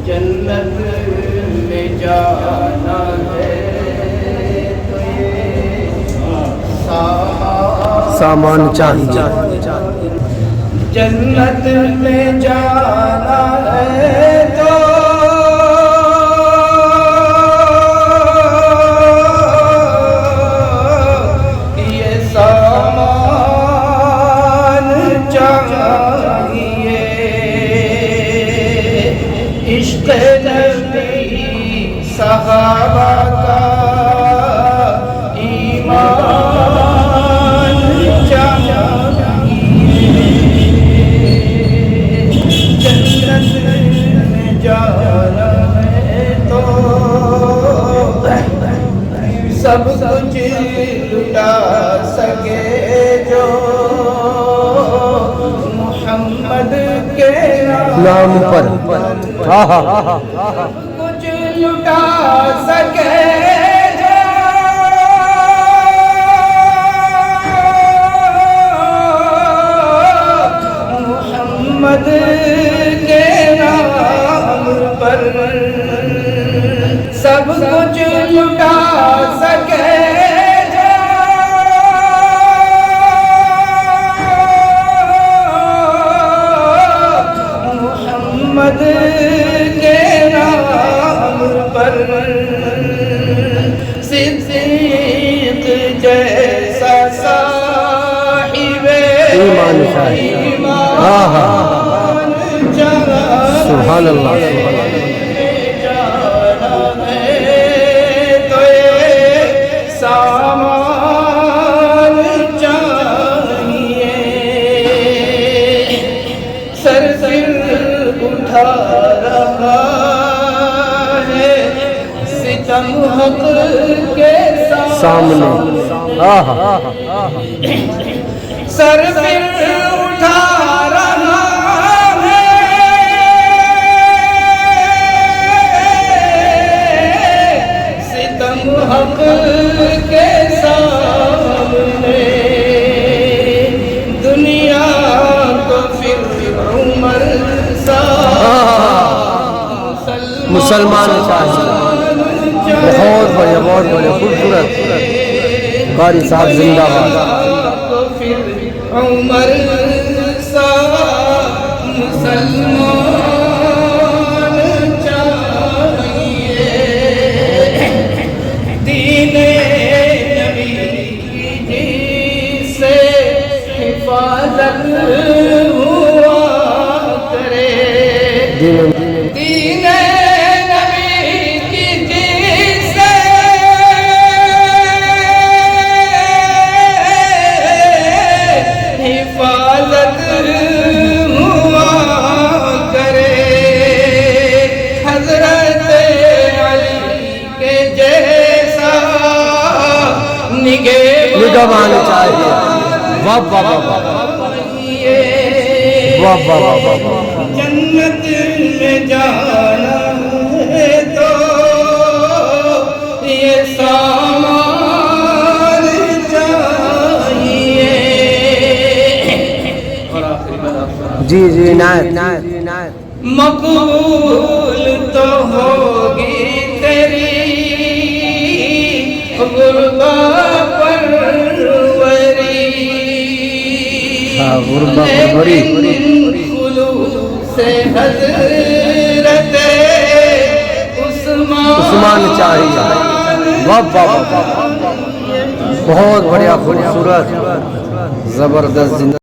جنت میں جانا ہے تو یہ سامان چاہیے. جنت میں جانا ہے تو یہ سامان چاہیے. عشق نبی صحابہ کا ایمان چاہیے. جنت میں جانا ہے تو سب کچھ لٹا سکے جو محمد کے نام پر کچھ لٹا سکے جو محمد کے نام پر سب کچھ لٹا سکے جو محمد کے نام پر. صدیق جیسا صاحب ایمان چاہیے. سبحان اللہ. تو یہ سامان چاہیے. سر اٹھا رہا ہے ستم حق کے سامنے. سر اٹھا رہا ہے ستم حق کے سامنے. دنیا کو پھر عمر سا مسلمان چاہیے. بہت بڑھیا، بہت بڑھیا، خوبصورت. قاری صاحب زندہ باد. عمر سا مسلمان چاہیے. دین نبی کی سے حفاظت ہوا کرے. دین نبی کی سے حفاظت ہوا کرے. حضرت علی کے جیسا نگہبان چاہیے. واہ واہ واہ واہ واہ واہ واہ واہ. جنت میں جانا ہے تو یہ سامان چاہیے. جی جی عنایت. مقبول تو ہوگی تیری غربا پروری. غربا پروری. خلوص حضرت عثمان چاہیے. واہ واہ واہ. بہت بڑھیا، خوبصورت، زبردست.